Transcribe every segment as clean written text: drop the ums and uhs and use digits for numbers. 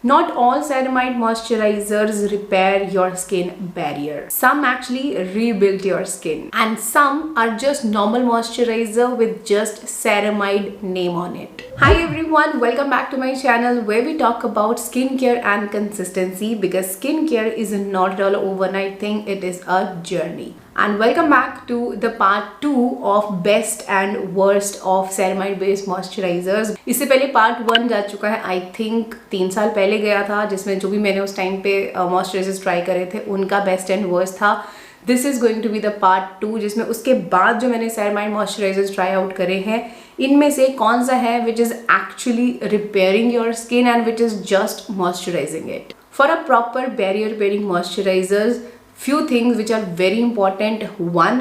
Not all ceramide moisturizers repair your skin barrier. Some actually rebuild your skin, and some are just normal moisturizer with just ceramide name on it. Hi everyone, welcome back to my channel where we talk about skincare and consistency, because skincare is not at all overnight thing, it is a journey. And welcome back to the part 2 of best and worst of ceramide based moisturizers. इससे पहले part 1 जा चुका है, I think 3 साल पहले गया था, जिसमें जो भी मैंने उस टाइम पे मॉइस्चराइजर्स ट्राई करे थे उनका बेस्ट एंड वर्स्ट था. This is going to be the part 2, जिसमें उसके बाद जो मैंने ceramide मॉइस्चराइजर्स ट्राई आउट करे हैं, इनमें से कौन सा है which is actually repairing your skin and which is just moisturising it. For a proper barrier repairing moisturisers, few things which are very important. One,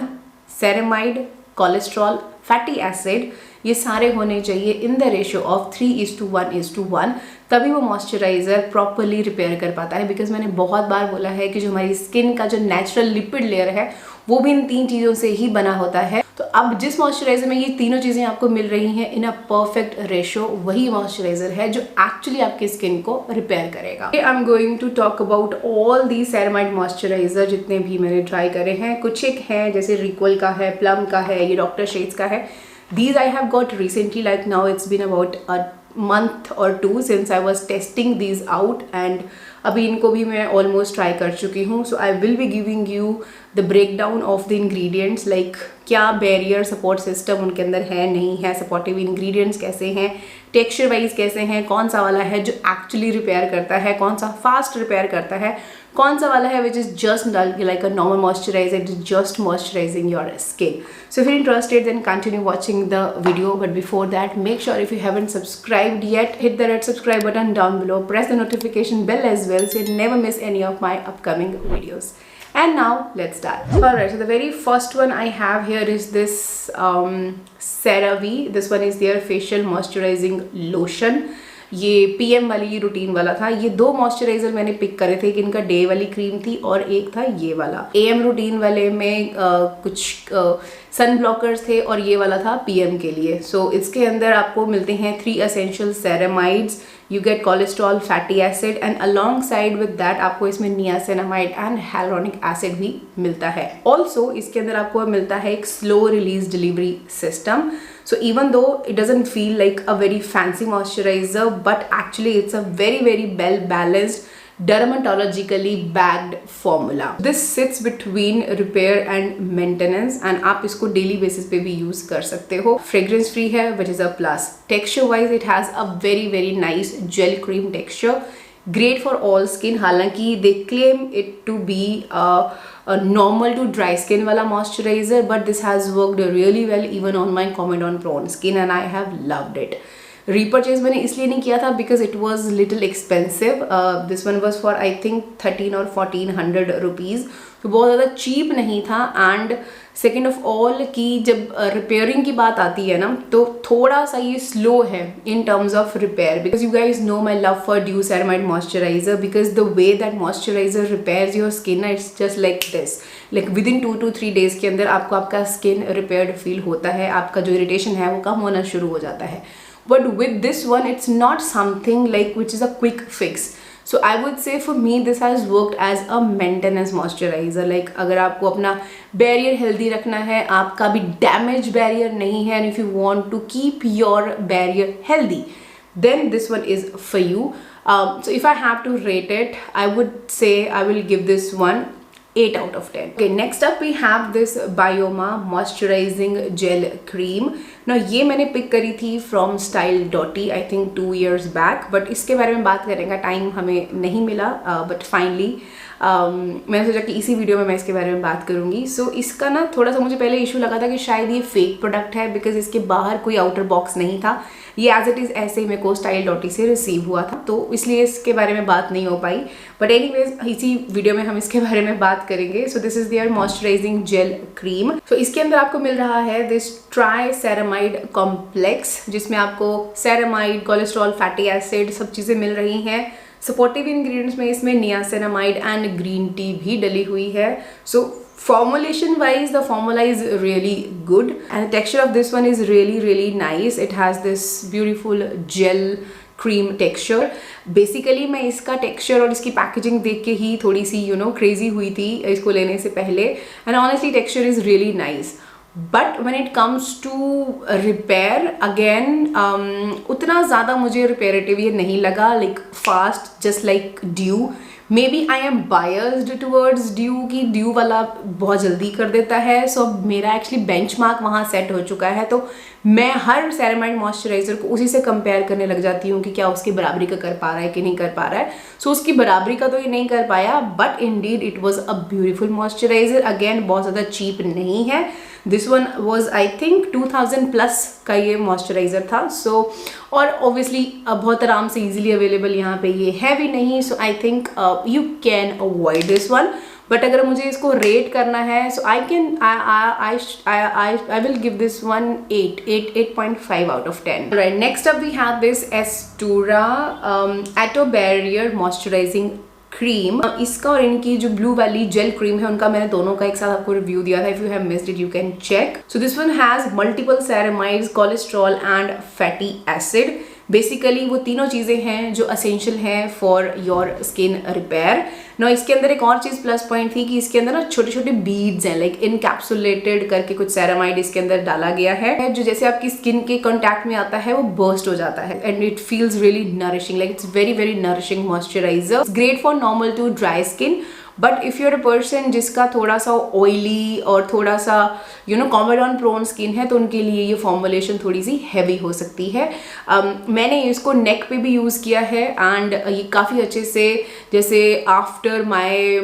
ceramide, cholesterol, fatty acid, ये सारे होने चाहिए इन द रेशियो ऑफ 3:1:1, तभी वो moisturiser properly repair कर पाता है. Because मैंने बहुत बार बोला है कि जो हमारी स्किन का जो नेचुरल लिपिड लेयर है वो भी इन 3 चीज़ों से ही बना होता है. तो अब जिस मॉइस्चराइजर में ये तीनों चीज़ें आपको मिल रही हैं इन अ परफेक्ट रेशियो, वही मॉइस्चराइजर है जो एक्चुअली आपकी स्किन को रिपेयर करेगा. I am going to talk about all the ceramide moisturiser जितने भी मैंने ट्राई करे हैं. कुछ एक हैं जैसे रिक्वल का है, प्लम का है, ये डॉक्टर शेड्स का है. These I have got recently, like now it's been about a month or 2 since I was testing these out, and अभी इनको भी मैं ऑलमोस्ट ट्राई कर चुकी हूँ. So I will be giving you the break down of the ingredients, like क्या barrier support system उनके अंदर है, नहीं है, सपोर्टिव इंग्रेडिएंट्स कैसे हैं, टेक्सचर वाइज कैसे हैं, कौन सा वाला है जो एक्चुअली रिपेयर करता है, कौन सा फास्ट रिपेयर करता है, कौन सा वाला है which is just like a normal moisturiser, it is just moisturising your skin. So if you're interested, then continue watching the video, but before that, make sure if you haven't subscribed yet, hit the red subscribe button down below, press the notification bell as well so you never miss any of my upcoming videos. And now let's start. Alright, so the very first one I have here is this CeraVe. This one is their facial moisturizing lotion. ये PM वाली routine वाला था. ये 2 moisturiser मैंने pick करे थे, कि इनका डे वाली क्रीम थी और एक था ये वाला. AM रूटीन वाले में कुछ सन ब्लॉकर्स थे और ये वाला था PM के लिए. सो इसके अंदर आपको मिलते हैं 3 essential ceramides, you get cholesterol, fatty acid, and alongside with that आपको इसमें niacinamide and hyaluronic acid भी मिलता है. Also इसके अंदर आपको मिलता है एक slow release delivery system. So even though it doesn't feel like a very fancy moisturizer, but actually it's a very well balanced, dermatologically bagged formula. This sits between repair and maintenance, and आप इसको daily basis पे भी use कर सकते हो. Fragrance free है, which is a plus. Texture wise it has a very nice gel cream texture. Great for all skin. हालांकि they claim it to be a normal to dry skin वाला moisturizer, but this has worked really well even on my common on prone skin, and I have loved it. Repurchase मैंने इसलिए नहीं किया था because it was little expensive. This one was for I think 13 or 1400 rupees, तो बहुत ज़्यादा cheap नहीं था. एंड सेकेंड ऑफ ऑल कि जब रिपेयरिंग की बात आती है ना, तो थोड़ा सा ये स्लो है in terms of repair, because you guys know my love for due ceramide moisturiser, because the way that moisturiser repairs your skin, it's just like this, like with in 2 to 3 days के अंदर आपको आपका skin repaired feel होता है, आपका जो irritation है वो कम होना शुरू हो जाता है. But with this one, it's not something like which is a quick fix. So I would say for me this has worked as a maintenance moisturizer. Like अगर आपको अपना barrier healthy रखना है, आपका भी damage barrier नहीं है, and if you want to keep your barrier healthy, then this one is for you. So if I have to rate it, I would say I will give this one 8 out of 10. Okay, next up we have this Bioma moisturizing gel cream. Now ये मैंने pick करी थी from Style.T I think 2 years back, but इसके बारे में बात करने का टाइम हमें नहीं मिला, but finally मैंने सोचा कि इसी वीडियो में मैं इसके बारे में बात करूँगी. सो इसका ना थोड़ा सा मुझे पहले इशू लगा था कि शायद ये फेक प्रोडक्ट है, बिकॉज इसके बाहर कोई आउटर बॉक्स नहीं था. ये एज इट इज़ ऐसे ही मेरे को Style.T से रिसीव हुआ था, तो इसलिए इसके बारे में बात नहीं हो पाई. बट एनीवेज इसी वीडियो में हम इसके बारे में बात करेंगे. So this is their moisturizing gel cream. So इसके अंदर आपको मिल रहा है दिस ट्राई ceramide कॉम्प्लेक्स, जिसमें आपको ceramide, कोलेस्ट्रॉल, फैटी एसिड सब चीज़ें मिल रही हैं. सपोर्टिव इंग्रेडिएंट्स में इसमें नियासिनामाइड एंड ग्रीन टी भी डली हुई है. सो formulation wise the formula is really good and the texture of this one is really nice. It has this beautiful gel cream texture. Basically मैं इसका टेक्सचर और इसकी पैकेजिंग देख के ही थोड़ी सी क्रेजी हुई थी इसको लेने से पहले, and honestly texture is really nice. But when it comes to repair again उतना ज़्यादा मुझे रिपेरेटिव ये नहीं लगा, like fast just like dew. Maybe I am biased towards dew कि ड्यू वाला बहुत जल्दी कर देता है, सो मेरा एक्चुअली बेंचमार्क वहाँ सेट हो चुका है, तो मैं हर सेरेमाइड मॉइस्चराइजर को उसी से कंपेयर करने लग जाती हूँ कि क्या उसकी बराबरी का कर पा रहा है कि नहीं कर पा रहा है। सो उसकी बराबरी का तो ये नहीं कर पाया, but Indeed it was a beautiful moisturiser. Again बहुत ज़्यादा चीप नहीं है, this one was I think 2000 plus का ये मॉइस्चराइजर था। सो और ऑब्वियसली बहुत आराम से इजीली अवेलेबल यहाँ पे ये है भी नहीं, so I think you can avoid this one. But अगर मुझे इसको रेट करना है, so I can I will give this one 8.5 out of 10. Right, next up we have this Estura Ato Barrier Moisturizing cream. इसका और इनकी जो blue वाली जेल क्रीम है उनका मैंने दोनों का एक साथ आपको रिव्यू दिया था, if you have missed it you can check. So this one has multiple ceramides, cholesterol and fatty acid. Basically वो तीनों चीज़ें हैं जो असेंशियल हैं फॉर योर स्किन रिपेयर। ना इसके अंदर एक और चीज़ प्लस पॉइंट थी कि इसके अंदर ना छोटे छोटे बीड्स हैं, लाइक इनकैप्सुलेटेड करके कुछ सेरामाइड इसके अंदर डाला गया है, जो जैसे आपकी स्किन के कॉन्टैक्ट में आता है वो बर्स्ट हो जाता है, and it feels really nourishing, like it's very very nourishing moisturiser, great for normal to dry skin. But if you're a person जिसका थोड़ा सा ऑयली और थोड़ा सा कॉमेडॉन प्रोन स्किन है, तो उनके लिए ये फॉर्मुलेशन थोड़ी सी हैवी हो सकती है। मैंने इसको नेक पे भी यूज़ किया है, एंड ये काफ़ी अच्छे से, जैसे आफ्टर माय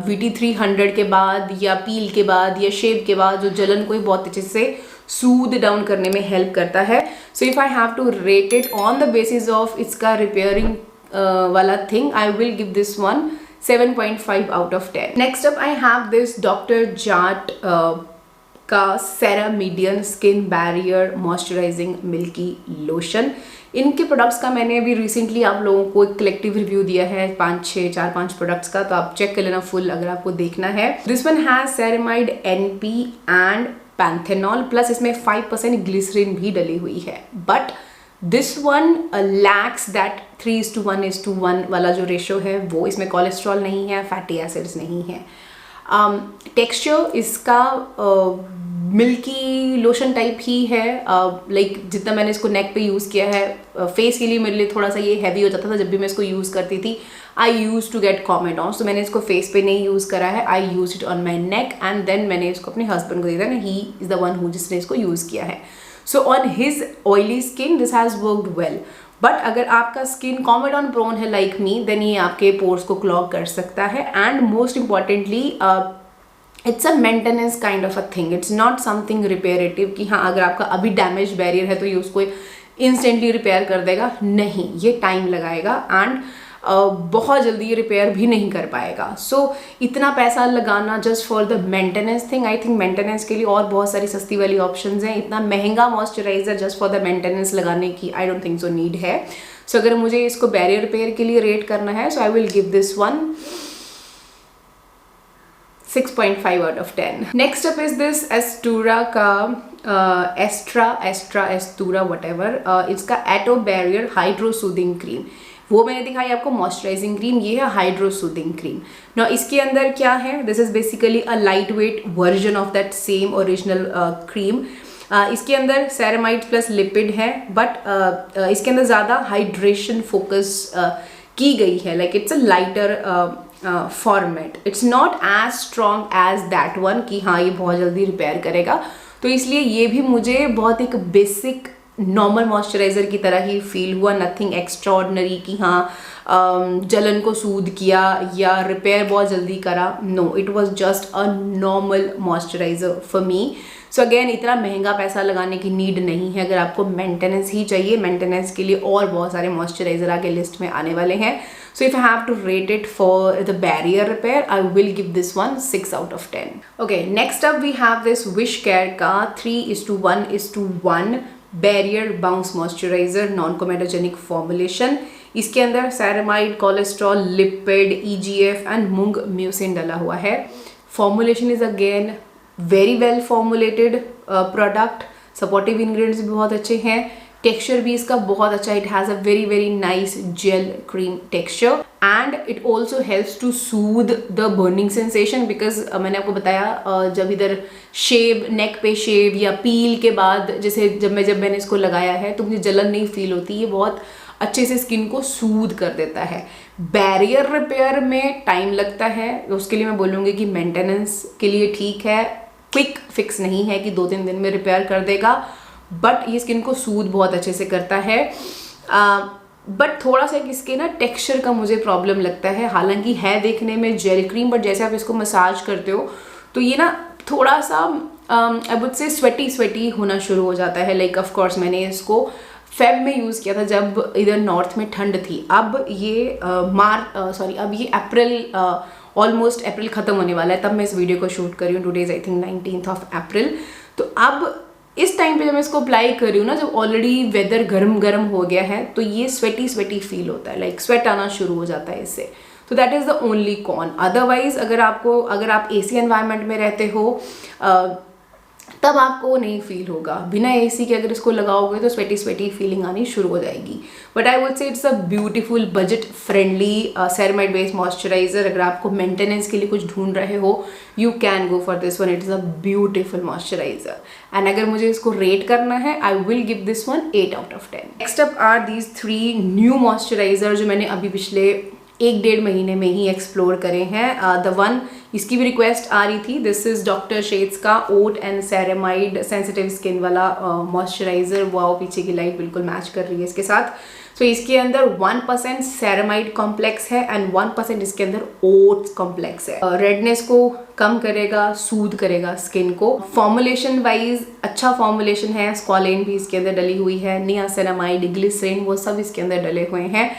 VT300 के बाद या पील के बाद या शेव के बाद जो जलन को बहुत अच्छे से सूद डाउन करने में हेल्प करता है। So if I have to rate it on the basis of इसका रिपेयरिंग वाला thing, I will give this one 7.5 out of 10. Next up I have this Dr. Jart का Ceramidin skin barrier moisturizing milky lotion. इनके products का मैंने अभी recently आप लोगों को एक कलेक्टिव रिव्यू दिया है 4-5 प्रोडक्ट्स का, तो आप चेक कर लेना फुल अगर आपको देखना है। This one has ceramide NP and panthenol, plus इसमें 5% ग्लिसरीन भी डली हुई है। But this one lakhs that 3:1:1 वाला जो रेशो है वो, इसमें कोलेस्ट्रॉल नहीं है, फैटी एसिड्स नहीं है। टेक्सचर इसका मिल्की लोशन टाइप ही है, लाइक जितना मैंने इसको नेक पे यूज़ किया है, फेस के लिए मेरे लिए थोड़ा सा ये हैवी हो जाता था जब भी मैं इसको यूज़ करती थी। I use to get comedones, तो मैंने इसको फेस पे नहीं यूज़ करा है, I use it on my neck, and then मैंने इसको अपने हस्बैंड को दिया था, he is the one who जिसने इसको यूज़ किया है। So on his oily skin this has worked well. But अगर आपका स्किन कॉमेडॉन प्रोन है लाइक मी, देन ये आपके पोर्स को क्लॉग कर सकता है, and most importantly it's a maintenance kind of a thing, it's not something reparative कि हाँ अगर आपका अभी डैमेज बैरियर है तो ये उसको इंस्टेंटली रिपेयर कर देगा, नहीं, ये टाइम लगाएगा, एंड बहुत जल्दी ये रिपेयर भी नहीं कर पाएगा। सो इतना पैसा लगाना just for the maintenance thing, I think maintenance के लिए और बहुत सारी सस्ती वाली ऑप्शंस हैं। इतना महंगा moisturiser just for the maintenance लगाने की I don't think so need है। सो अगर मुझे इसको बैरियर रिपेयर के लिए रेट करना है, so I will give this one 6.5 out of 10. Next up is this Estura का Estura whatever, इसका Ato Barrier Hydro Soothing Cream। वो मैंने दिखाई आपको मॉइस्चराइजिंग क्रीम, ये है हाइड्रो सूदिंग क्रीम। ना इसके अंदर क्या है, this is basically a lightweight version of that same original cream. इसके अंदर सेरेमाइड प्लस लिपिड है, बट इसके अंदर ज़्यादा हाइड्रेशन फोकस की गई है, like it's a lighter format, it's not as strong as that one कि हाँ ये बहुत जल्दी रिपेयर करेगा। तो इसलिए ये भी मुझे बहुत एक बेसिक नॉर्मल मॉइस्चराइज़र की तरह ही फील हुआ, नथिंग एक्स्ट्रॉर्डनरी कि हाँ जलन को सूद किया या रिपेयर बहुत जल्दी करा। No, it was just a normal moisturiser for me. So again इतना महंगा पैसा लगाने की नीड नहीं है। अगर आपको मेंटेनेंस ही चाहिए, मेंटेनेंस के लिए और बहुत सारे मॉइस्चराइज़र आगे लिस्ट में आने वाले हैं। So if I have to rate it for the barrier repair, I will give this one 6 out of 10. Okay, next up we have this Wishcare का 3:1:1 barrier bounce moisturizer non-comedogenic formulation। इसके अंदर ceramide, cholesterol, lipid, EGF and moong mucin डाला हुआ है। Formulation is again very well formulated product, supportive ingredients भी बहुत अच्छे हैं, टेक्सचर भी इसका बहुत अच्छा, it has a very very nice gel cream texture and it also helps to soothe the burning sensation because मैंने आपको बताया जब इधर शेव, नेक पे शेव या पील के बाद जैसे जब मैंने इसको लगाया है तो मुझे जलन नहीं फील होती, ये बहुत अच्छे से स्किन को सूद कर देता है। बैरियर रिपेयर में टाइम लगता है, उसके लिए मैं बोलूँगी कि मेंटेनेंस के लिए ठीक है, क्विक फिक्स नहीं है कि 2-3 दिन में रिपेयर कर देगा, बट ये स्किन को सूद बहुत अच्छे से करता है। बट थोड़ा सा इसके ना टेक्सचर का मुझे प्रॉब्लम लगता है, हालांकि है देखने में जेल क्रीम, बट जैसे आप इसको मसाज करते हो तो ये ना थोड़ा सा आई वुड से स्वेटी होना शुरू हो जाता है। लाइक ऑफ कोर्स मैंने इसको फेब में यूज़ किया था जब इधर नॉर्थ में ठंड थी। अब ये अब ये अप्रैल, ऑलमोस्ट अप्रैल ख़त्म होने वाला है तब मैं इस वीडियो को शूट कर रही हूँ। Today is I think 19th of April. तो अब इस टाइम पे जब मैं इसको अप्लाई कर रही हूँ ना, जब ऑलरेडी वेदर गर्म हो गया है तो ये स्वेटी फील होता है, लाइक स्वेट आना शुरू हो जाता है इससे। तो that is the only con. Otherwise अगर आप एसी एनवायरनमेंट में रहते हो तब आपको नहीं फील होगा। बिना एसी के अगर इसको लगाओगे तो स्वेटी फीलिंग आनी शुरू हो जाएगी। But I would say it's a beautiful budget friendly ceramide based moisturiser. अगर आपको मेंटेनेंस के लिए कुछ ढूंढ रहे हो, you can go for this one, it is a beautiful moisturiser. And अगर मुझे इसको रेट करना है, I will give this one 8 out of 10। Next up are these 3 new moisturiser जो मैंने अभी पिछले 1-1.5 महीने में ही एक्सप्लोर करे हैं। द वन, इसकी भी रिक्वेस्ट आ रही थी, दिस इज डॉक्टर शेड्स का ओट एंड सेरेमाइड सेंसिटिव स्किन वाला मॉइस्चराइजर। वाओ, पीछे की लाइट बिल्कुल मैच कर रही है इसके साथ। सो इसके अंदर 1% सेरेमाइड कॉम्प्लेक्स है एंड 1% इसके अंदर ओट कॉम्प्लेक्स है। रेडनेस को कम करेगा, सूद करेगा स्किन को। फॉर्मुलेशन वाइज अच्छा फॉर्मुलेशन है, स्क्वालेन भी इसके अंदर डली हुई है, नियासिनामाइड, ग्लिसरीन, वो सब इसके अंदर डले हुए हैं।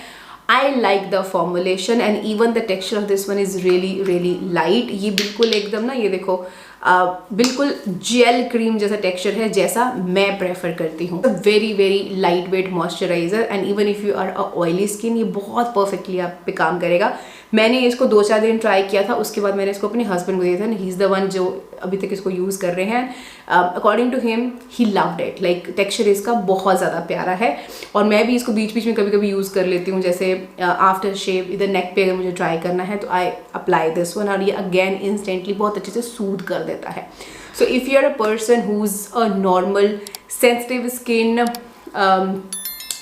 I like the formulation and even the texture of this one is really light। ये बिल्कुल एकदम ना, ये देखो बिल्कुल जेल क्रीम जैसा टेक्सचर है, जैसा मैं प्रेफर करती हूँ। Very light weight moisturiser and even if you are a oily skin ये बहुत परफेक्टली आप पे काम करेगा। मैंने इसको 2-4 दिन ट्राई किया था, उसके बाद मैंने इसको अपने हस्बैंड को दिया था, ही इज़ द वन जो अभी तक इसको यूज़ कर रहे हैं। According to him he loved it, like texture इसका बहुत ज़्यादा प्यारा है। और मैं भी इसको बीच में कभी यूज़ कर लेती हूँ, जैसे आफ्टर शेव इधर नेक पे अगर मुझे ट्राई करना है तो आई अप्लाई दिस वन, और ये अगेन इंस्टेंटली बहुत अच्छे से सूद कर देता है। So if you are a person who is a normal sensitive skin,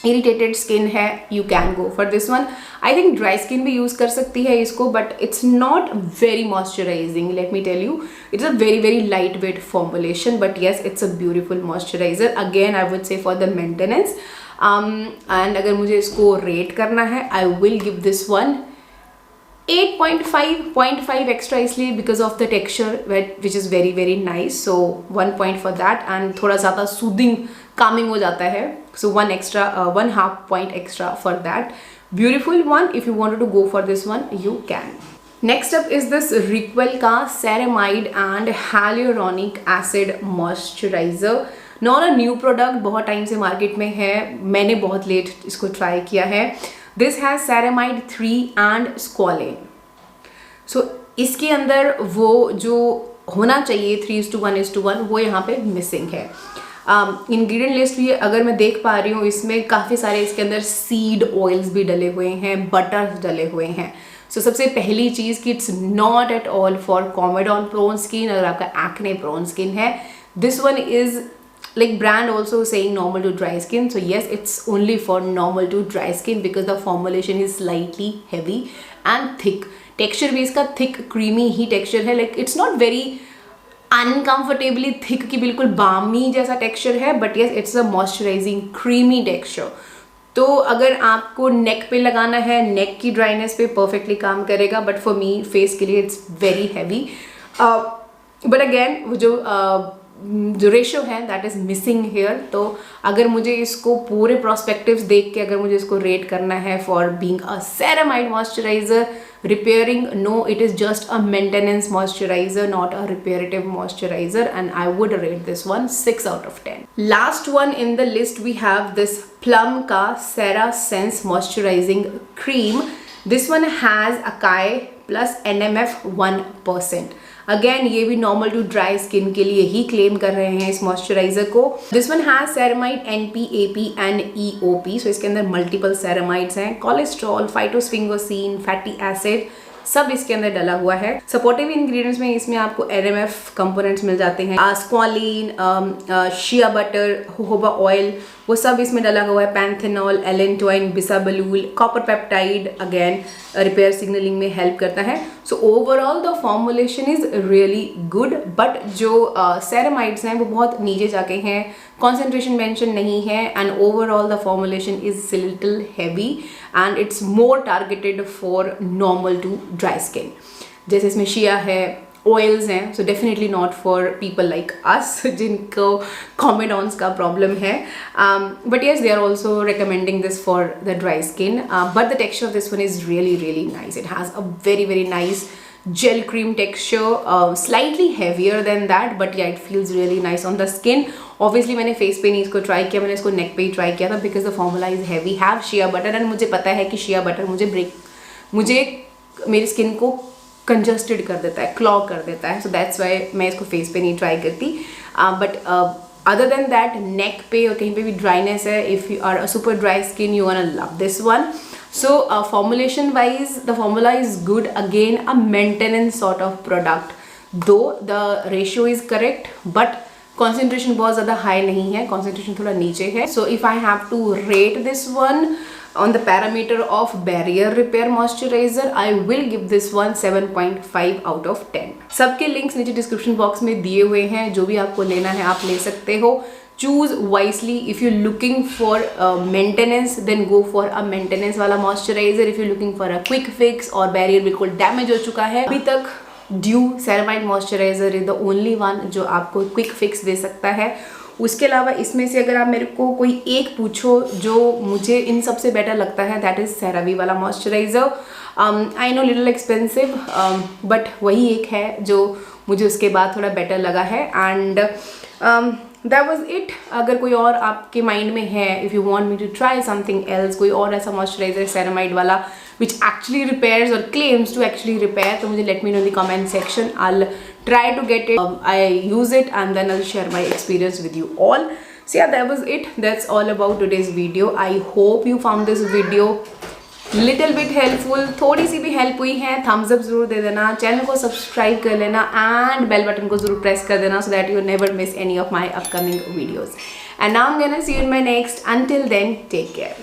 irritated skin है, you can go for this one. I think dry skin भी यूज़ कर सकती है इसको, but it's not very moisturizing, let me tell you. It's a very light weight formulation, but yes it's a beautiful moisturizer. Again I would say for the maintenance and अगर मुझे इसको rate करना है, I will give this one 8.5 extra, इसलिए because of the texture which is very nice. So 1 point for that and थोड़ा ज़्यादा soothing calming हो जाता है, so 1.5 point extra for that beautiful one। if you wanted to go for this one you can। next up is this Requel का ceramide and hyaluronic acid moisturizer। Not a new product, बहुत time से market में है, मैंने बहुत late इसको try किया है। This has ceramide 3 and squalane। सो इसके अंदर वो जो होना चाहिए 3:1:1 वो यहाँ पे मिसिंग है। इंग्रेडिएंट लिस्ट भी अगर मैं देख पा रही हूँ, इसमें काफ़ी सारे इसके अंदर सीड ऑयल्स भी डले हुए हैं, बटर्स डले हुए हैं। सो सबसे पहली चीज़ कि it's not at all for comedone prone skin. अगर आपका एक्ने प्रोन स्किन है, this one is like brand also saying normal to dry skin, so yes it's only for normal to dry skin because the formulation is slightly heavy and thick। texture भी इसका thick creamy ही texture है, like it's not very uncomfortably thick कि बिल्कुल बामी जैसा texture है, but yes it's a moisturizing creamy texture। तो अगर आपको नेक पे लगाना है, नेक की ड्राइनेस पे परफेक्टली काम करेगा, बट फॉर मी फेस के लिए it's very heavy. But again वो जो रेशो है दैट इज़ मिसिंग हेयर। तो अगर मुझे इसको पूरे प्रोस्पेक्टिव्स देख के अगर मुझे इसको रेट करना है for being a ceramide moisturiser, repairing, no, it is just a maintenance moisturizer, not a reparative moisturizer, and I would rate this one 6 out of 10। last one in the list we have this Plum ka CeraSense moisturizing cream। this one has acai plus NMF 1%। Again ये भी normal to dry skin के लिए ही claim कर रहे हैं इस moisturiser को। This one has ceramide, NP, AP and EOP। सो इसके अंदर मल्टीपल सेरामाइड्स हैं, कोलेस्ट्रॉल, फाइटोस्फिंगोसिन, फैटी एसिड सब इसके अंदर डला हुआ है। सपोर्टिव इंग्रेडिएंट्स में इसमें आपको NMF कंपोनेंट्स मिल जाते हैं, squalane, shea butter, jojoba oil, वो सब इसमें डला हुआ है। Panthenol, allantoin, bisabolol, copper peptide, again repair signaling में हेल्प करता है। So overall the formulation is really good, but जो सेरामाइड्स हैं वो बहुत नीचे जाके हैं, कॉन्सेंट्रेशन मेंशन नहीं है, and overall the formulation is little heavy and it's more targeted for normal to dry skin. जैसे इसमें शिया है, ऑयल्स हैं, so definitely not for people like us जिनको कॉमेडॉन्स का प्रॉब्लम है, but yes they are also recommending this for the dry skin, but the texture of this one is really nice. It has a very nice gel cream texture, slightly heavier than that, but yeah it feels really nice on the skin. Obviously मैंने face पे नहीं इसको try किया, मैंने इसको नेक पे ही try किया था because the formula is heavy, have shea butter, and मुझे पता है कि शिया बटर मुझे मेरी स्किन को कंजस्टेड कर देता है, क्लॉग कर देता है, सो दैट्स वाई मैं इसको फेस पे नहीं ट्राई करती। But other than that neck पे और कहीं पे भी ड्राइनेस है, if you are a super dry skin you want to love this one. So formulation wise the formula is good, again a maintenance sort of product, though the ratio is correct but concentration बहुत ज़्यादा high नहीं है, concentration थोड़ा नीचे है। So if I have to rate this one on the parameter of barrier repair moisturizer, I will give this one 7.5 out of 10। सबके links नीचे description box में दिए हुए हैं, जो भी आपको लेना है आप ले सकते हो। Choose wisely. If you're looking for maintenance, then go for a maintenance वाला moisturizer. If you're looking for a quick fix और barrier बिल्कुल damage हो चुका है, अभी तक Dew Ceramide Moisturizer is the only one जो आपको quick fix दे सकता है। उसके अलावा इसमें से अगर आप मेरे को कोई एक पूछो जो मुझे इन सबसे बेटर लगता है, दैट इज़ CeraVe वाला moisturiser. I know little expensive, but वही एक है जो मुझे उसके बाद थोड़ा बेटर लगा है, एंड दैट वॉज इट। अगर कोई और आपके माइंड में है, if you want me to try something else, कोई और ऐसा मॉइस्चराइजर सेरामाइड वाला विच एक्चुअली रिपेयर्स और क्लेम्स टू एक्चुअली रिपेयर, तो मुझे let me know in the comment section. I try to get it, I use it, and then I'll share my experience with you all. So yeah, that was it. That's all about today's video. I hope you found this video little bit helpful. थोड़ी सी भी help हुई है, Thums up जरूर दे देना, channel को subscribe कर लेना and bell button को जरूर प्रेस कर देना, so that you never miss any of my upcoming videos. And now I'm gonna see you in my next. Until then, take care.